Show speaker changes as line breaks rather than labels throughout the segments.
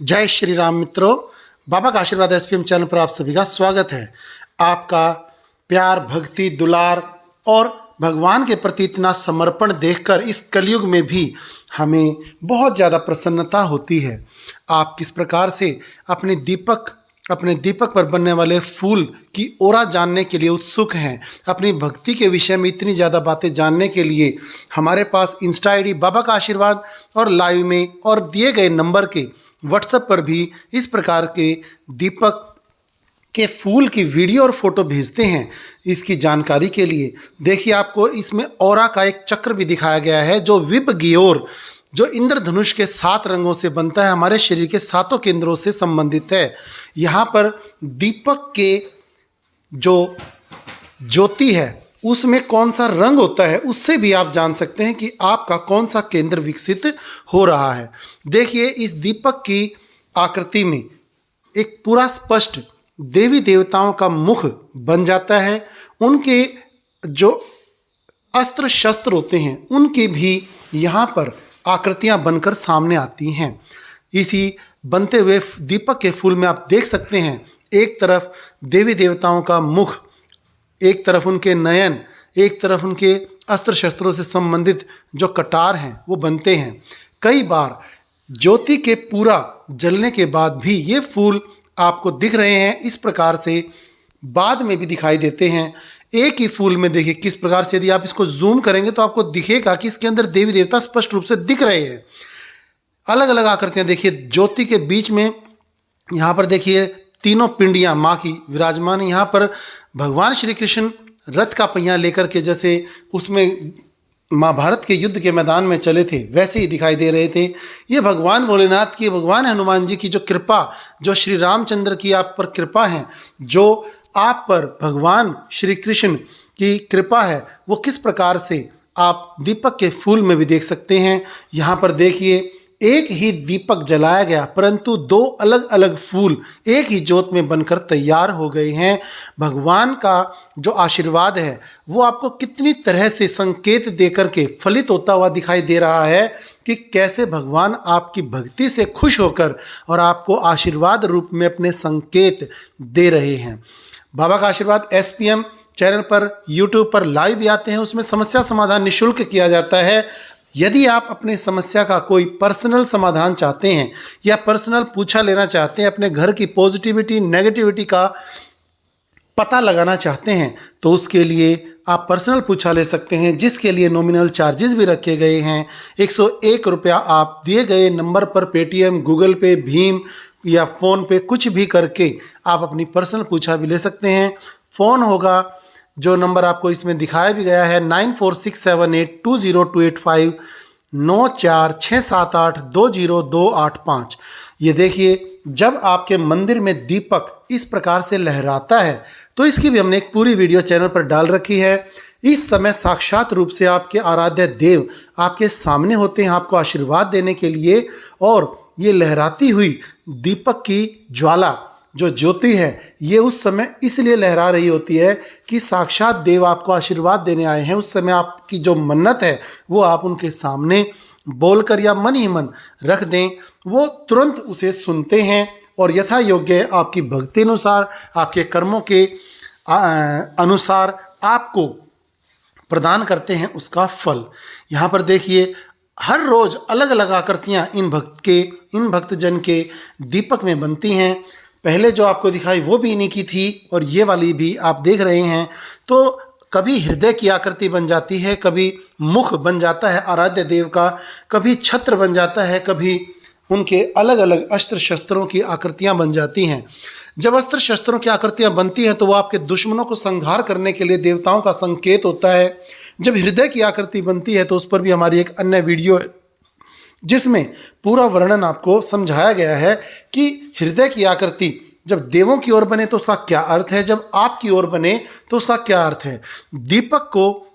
जय श्री राम मित्रों, बाबा का आशीर्वाद एसपीएम चैनल पर आप सभी का स्वागत है। आपका प्यार, भक्ति, दुलार और भगवान के प्रति इतना समर्पण देखकर इस कलयुग में भी हमें बहुत ज़्यादा प्रसन्नता होती है। आप किस प्रकार से अपने दीपक पर बनने वाले फूल की ओरा जानने के लिए उत्सुक हैं, अपनी भक्ति के विषय में इतनी ज़्यादा बातें जानने के लिए हमारे पास इंस्टा आईडी बाबा का आशीर्वाद और लाइव में और दिए गए नंबर के व्हाट्सएप पर भी इस प्रकार के दीपक के फूल की वीडियो और फोटो भेजते हैं। इसकी जानकारी के लिए देखिए, आपको इसमें औरा का एक चक्र भी दिखाया गया है जो विब गियोर, जो इंद्रधनुष के 7 रंगों से बनता है, हमारे शरीर के 7 केंद्रों से संबंधित है। यहाँ पर दीपक के जो ज्योति है उसमें कौन सा रंग होता है उससे भी आप जान सकते हैं कि आपका कौन सा केंद्र विकसित हो रहा है। देखिए, इस दीपक की आकृति में एक पूरा स्पष्ट देवी देवताओं का मुख बन जाता है। उनके जो अस्त्र शस्त्र होते हैं उनकी भी यहाँ पर आकृतियाँ बनकर सामने आती हैं। इसी बनते हुए दीपक के फूल में आप देख सकते हैं, एक तरफ देवी देवताओं का मुख, एक तरफ उनके नयन, एक तरफ उनके अस्त्र शस्त्रों से संबंधित जो कटार हैं वो बनते हैं। कई बार ज्योति के पूरा जलने के बाद भी ये फूल आपको दिख रहे हैं, इस प्रकार से बाद में भी दिखाई देते हैं। एक ही फूल में देखिए किस प्रकार से, यदि आप इसको जूम करेंगे तो आपको दिखेगा कि इसके अंदर देवी देवता स्पष्ट रूप से दिख रहे हैं। अलग अलग आकृतियाँ देखिए, ज्योति के बीच में यहाँ पर देखिए तीनों पिंडियाँ माँ की विराजमान। यहाँ पर भगवान श्री कृष्ण रथ का पहिया लेकर के, जैसे उसमें महाभारत के युद्ध के मैदान में चले थे, वैसे ही दिखाई दे रहे थे। ये भगवान भोलेनाथ की, भगवान हनुमान जी की जो कृपा, जो श्री रामचंद्र की आप पर कृपा है, जो आप पर भगवान श्री कृष्ण की कृपा है, वो किस प्रकार से आप दीपक के फूल में भी देख सकते हैं। यहाँ पर देखिए, एक ही दीपक जलाया गया परंतु 2 अलग अलग फूल एक ही ज्योत में बनकर तैयार हो गए हैं। भगवान का जो आशीर्वाद है वो आपको कितनी तरह से संकेत देकर के फलित होता हुआ दिखाई दे रहा है कि कैसे भगवान आपकी भक्ति से खुश होकर और आपको आशीर्वाद रूप में अपने संकेत दे रहे हैं। बाबा का आशीर्वाद एसपीएम चैनल पर यूट्यूब पर लाइव भी आते हैं, उसमें समस्या समाधान निःशुल्क किया जाता है। यदि आप अपने समस्या का कोई पर्सनल समाधान चाहते हैं या पर्सनल पूछा लेना चाहते हैं, अपने घर की पॉजिटिविटी नेगेटिविटी का पता लगाना चाहते हैं, तो उसके लिए आप पर्सनल पूछा ले सकते हैं, जिसके लिए नॉमिनल चार्जेस भी रखे गए हैं। 101 रुपया आप दिए गए नंबर पर पेटीएम, गूगल पे, भीम या फ़ोन पे कुछ भी करके आप अपनी पर्सनल पूछा भी ले सकते हैं। फ़ोन होगा, जो नंबर आपको इसमें दिखाया भी गया है, 9467820285 9467820285। ये देखिए, जब आपके मंदिर में दीपक इस प्रकार से लहराता है तो इसकी भी हमने एक पूरी वीडियो चैनल पर डाल रखी है। इस समय साक्षात रूप से आपके आराध्य देव आपके सामने होते हैं आपको आशीर्वाद देने के लिए, और ये लहराती हुई दीपक की ज्वाला, जो ज्योति है, ये उस समय इसलिए लहरा रही होती है कि साक्षात देव आपको आशीर्वाद देने आए हैं। उस समय आपकी जो मन्नत है वो आप उनके सामने बोलकर या मन ही मन रख दें, वो तुरंत उसे सुनते हैं और यथा योग्य आपकी भक्ति अनुसार, आपके कर्मों के अनुसार आपको प्रदान करते हैं उसका फल। यहाँ पर देखिए, हर रोज़ अलग अलग आकृतियाँ इन भक्तजन के दीपक में बनती हैं। पहले जो आपको दिखाई वो भी इन्हीं की थी और ये वाली भी आप देख रहे हैं। तो कभी हृदय की आकृति बन जाती है, कभी मुख बन जाता है आराध्य देव का, कभी छत्र बन जाता है, कभी उनके अलग अलग अस्त्र शस्त्रों की आकृतियां बन जाती हैं। जब अस्त्र शस्त्रों की आकृतियां बनती हैं तो वो आपके दुश्मनों को संहार करने के लिए देवताओं का संकेत होता है। जब हृदय की आकृति बनती है तो उस पर भी हमारी एक अन्य वीडियो है जिसमें पूरा वर्णन आपको समझाया गया है कि हृदय की आकृति जब देवों की ओर बने तो उसका क्या अर्थ है, जब आपकी ओर बने तो उसका क्या अर्थ है। दीपक को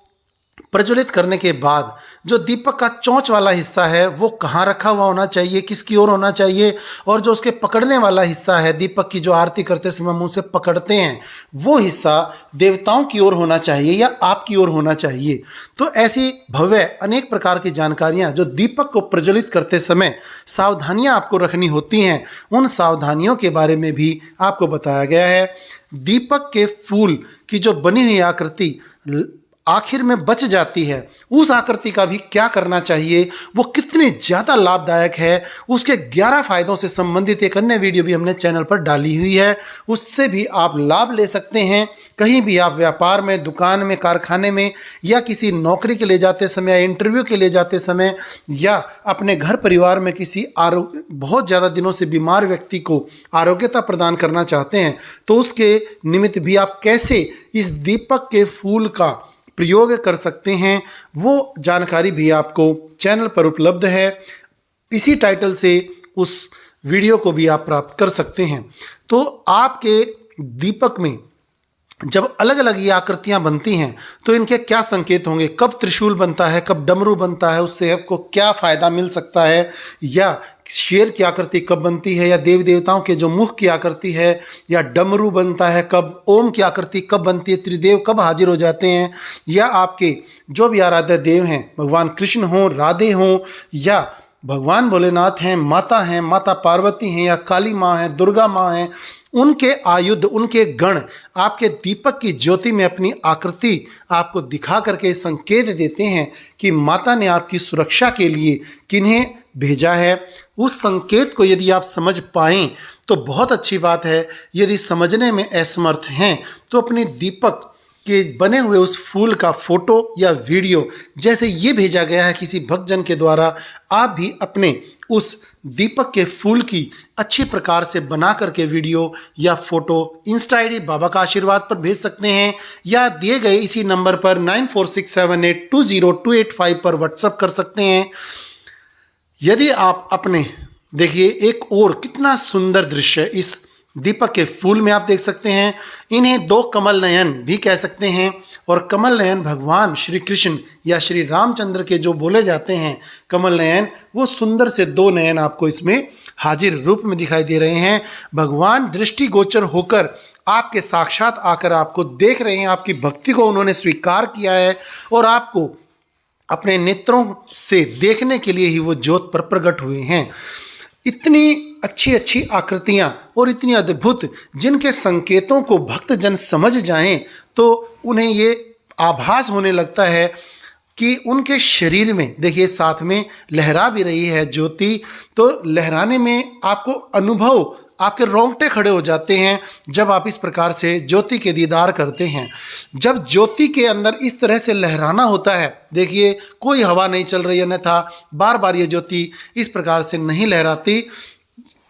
प्रज्वलित करने के बाद जो दीपक का चोंच वाला हिस्सा है वो कहाँ रखा हुआ होना चाहिए, किसकी ओर होना चाहिए, और जो उसके पकड़ने वाला हिस्सा है दीपक की, जो आरती करते समय मुंह से पकड़ते हैं, वो हिस्सा देवताओं की ओर होना चाहिए या आपकी ओर होना चाहिए। तो ऐसी भव्य अनेक प्रकार की जानकारियां जो दीपक को प्रज्वलित करते समय सावधानियां आपको रखनी होती हैं, उन सावधानियों के बारे में भी आपको बताया गया है। दीपक के फूल की जो बनी हुई आकृति आखिर में बच जाती है, उस आकृति का भी क्या करना चाहिए, वो कितनी ज़्यादा लाभदायक है, उसके 11 फायदों से संबंधित एक अन्य वीडियो भी हमने चैनल पर डाली हुई है, उससे भी आप लाभ ले सकते हैं। कहीं भी आप व्यापार में, दुकान में, कारखाने में, या किसी नौकरी के लिए जाते समय, या इंटरव्यू के लिए जाते समय, या अपने घर परिवार में किसी बहुत ज़्यादा दिनों से बीमार व्यक्ति को आरोग्यता प्रदान करना चाहते हैं, तो उसके निमित्त भी आप कैसे इस दीपक के फूल का प्रयोग कर सकते हैं, वो जानकारी भी आपको चैनल पर उपलब्ध है। इसी टाइटल से उस वीडियो को भी आप प्राप्त कर सकते हैं। तो आपके दीपक में जब अलग अलग ये आकृतियां बनती हैं तो इनके क्या संकेत होंगे, कब त्रिशूल बनता है, कब डमरू बनता है, उससे आपको क्या फ़ायदा मिल सकता है, या शेर की आकृति कब बनती है, या देवी देवताओं के जो मुख की आकृति है, या डमरू बनता है कब, ओम की आकृति कब बनती है, त्रिदेव कब हाजिर हो जाते हैं, या आपके जो भी आराध्य देव हैं, भगवान कृष्ण हों, राधे हों, या भगवान भोलेनाथ हैं, माता पार्वती हैं, या काली माँ हैं, दुर्गा माँ हैं, उनके आयुध, उनके गण आपके दीपक की ज्योति में अपनी आकृति आपको दिखा करके संकेत देते हैं कि माता ने आपकी सुरक्षा के लिए किन्हें भेजा है। उस संकेत को यदि आप समझ पाएं तो बहुत अच्छी बात है। यदि समझने में असमर्थ हैं तो अपने दीपक के बने हुए उस फूल का फोटो या वीडियो, जैसे ये भेजा गया है किसी भक्तजन के द्वारा, आप भी अपने उस दीपक के फूल की अच्छी प्रकार से बना करके वीडियो या फोटो इंस्टा आईडी बाबा का आशीर्वाद पर भेज सकते हैं, या दिए गए इसी नंबर पर 9467820285 पर व्हाट्सएप कर सकते हैं। यदि आप अपने देखिए एक और कितना सुंदर दृश्य इस दीपक के फूल में आप देख सकते हैं। इन्हें 2 कमल नयन भी कह सकते हैं, और कमल नयन भगवान श्री कृष्ण या श्री रामचंद्र के जो बोले जाते हैं कमल नयन, वो सुंदर से 2 नयन आपको इसमें हाजिर रूप में दिखाई दे रहे हैं। भगवान दृष्टिगोचर होकर आपके साक्षात आकर आपको देख रहे हैं, आपकी भक्ति को उन्होंने स्वीकार किया है, और आपको अपने नेत्रों से देखने के लिए ही वो ज्योत पर प्रकट हुए हैं। इतनी अच्छी अच्छी आकृतियां और इतनी अद्भुत, जिनके संकेतों को भक्तजन समझ जाएं तो उन्हें ये आभास होने लगता है कि उनके शरीर में देखिए साथ में लहरा भी रही है ज्योति, तो लहराने में आपको अनुभव, आपके रोंगटे खड़े हो जाते हैं जब आप इस प्रकार से ज्योति के दीदार करते हैं। जब ज्योति के अंदर इस तरह से लहराना होता है, देखिए कोई हवा नहीं चल रही है, अन्यथा बार बार ये ज्योति इस प्रकार से नहीं लहराती।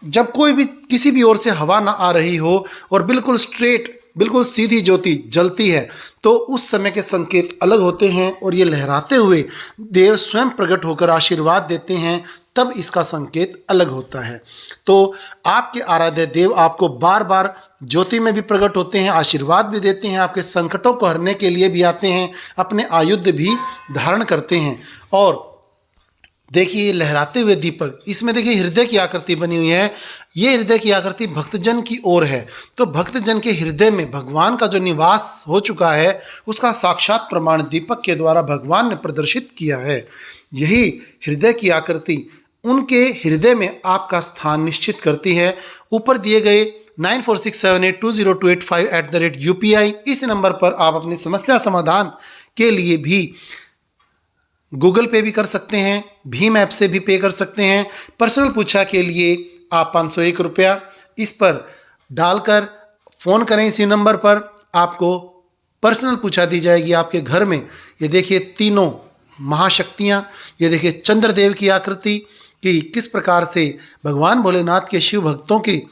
जब कोई भी किसी भी ओर से हवा ना आ रही हो और बिल्कुल स्ट्रेट, बिल्कुल सीधी ज्योति जलती है, तो उस समय के संकेत अलग होते हैं, और ये लहराते हुए देव स्वयं प्रकट होकर आशीर्वाद देते हैं, तब इसका संकेत अलग होता है। तो आपके आराध्य देव आपको बार बार ज्योति में भी प्रकट होते हैं, आशीर्वाद भी देते हैं, आपके संकटों को हरने के लिए भी आते हैं, अपने आयुध भी धारण करते हैं। और देखिए लहराते हुए दीपक, इसमें देखिए हृदय की आकृति बनी हुई है। ये हृदय की आकृति भक्तजन की ओर है, तो भक्तजन के हृदय में भगवान का जो निवास हो चुका है, उसका साक्षात प्रमाण दीपक के द्वारा भगवान ने प्रदर्शित किया है। यही हृदय की आकृति उनके हृदय में आपका स्थान निश्चित करती है। ऊपर दिए गए 9467820285 @UPI इस नंबर पर आप अपनी समस्या समाधान के लिए भी गूगल पे भी कर सकते हैं, भीम ऐप से भी पे कर सकते हैं। पर्सनल पूछा के लिए आप 501 रुपया इस पर डालकर फ़ोन करें, इसी नंबर पर आपको पर्सनल पूछा दी जाएगी आपके घर में। ये देखिए तीनों महाशक्तियाँ, ये देखिए चंद्रदेव की आकृति कि किस प्रकार से भगवान भोलेनाथ के शिव भक्तों के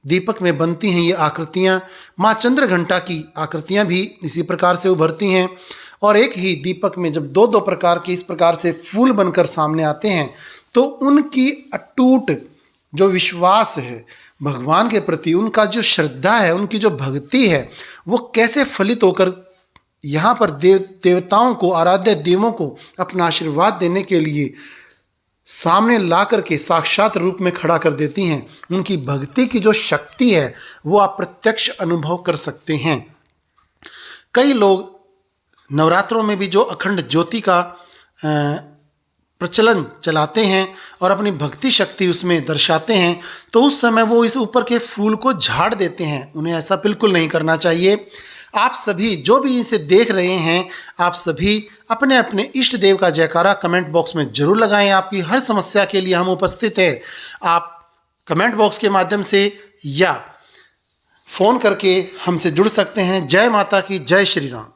दीपक में बनती हैं ये आकृतियाँ। माँ चंद्रघंटा की आकृतियाँ भी इसी प्रकार से उभरती हैं, और एक ही दीपक में जब 2-2 प्रकार के इस प्रकार से फूल बनकर सामने आते हैं, तो उनकी अटूट जो विश्वास है भगवान के प्रति, उनका जो श्रद्धा है, उनकी जो भक्ति है, वो कैसे फलित होकर यहाँ पर देवताओं को, आराध्य देवों को अपना आशीर्वाद देने के लिए सामने ला करके साक्षात रूप में खड़ा कर देती हैं। उनकी भक्ति की जो शक्ति है वो आप प्रत्यक्ष अनुभव कर सकते हैं। कई लोग नवरात्रों में भी जो अखंड ज्योति का प्रचलन चलाते हैं और अपनी भक्ति शक्ति उसमें दर्शाते हैं, तो उस समय वो इस ऊपर के फूल को झाड़ देते हैं। उन्हें ऐसा बिल्कुल नहीं करना चाहिए। आप सभी जो भी इसे देख रहे हैं, आप सभी अपने अपने इष्ट देव का जयकारा कमेंट बॉक्स में जरूर लगाएं। आपकी हर समस्या के लिए हम उपस्थित हैं। आप कमेंट बॉक्स के माध्यम से या फ़ोन करके हमसे जुड़ सकते हैं। जय माता की, जय श्री राम।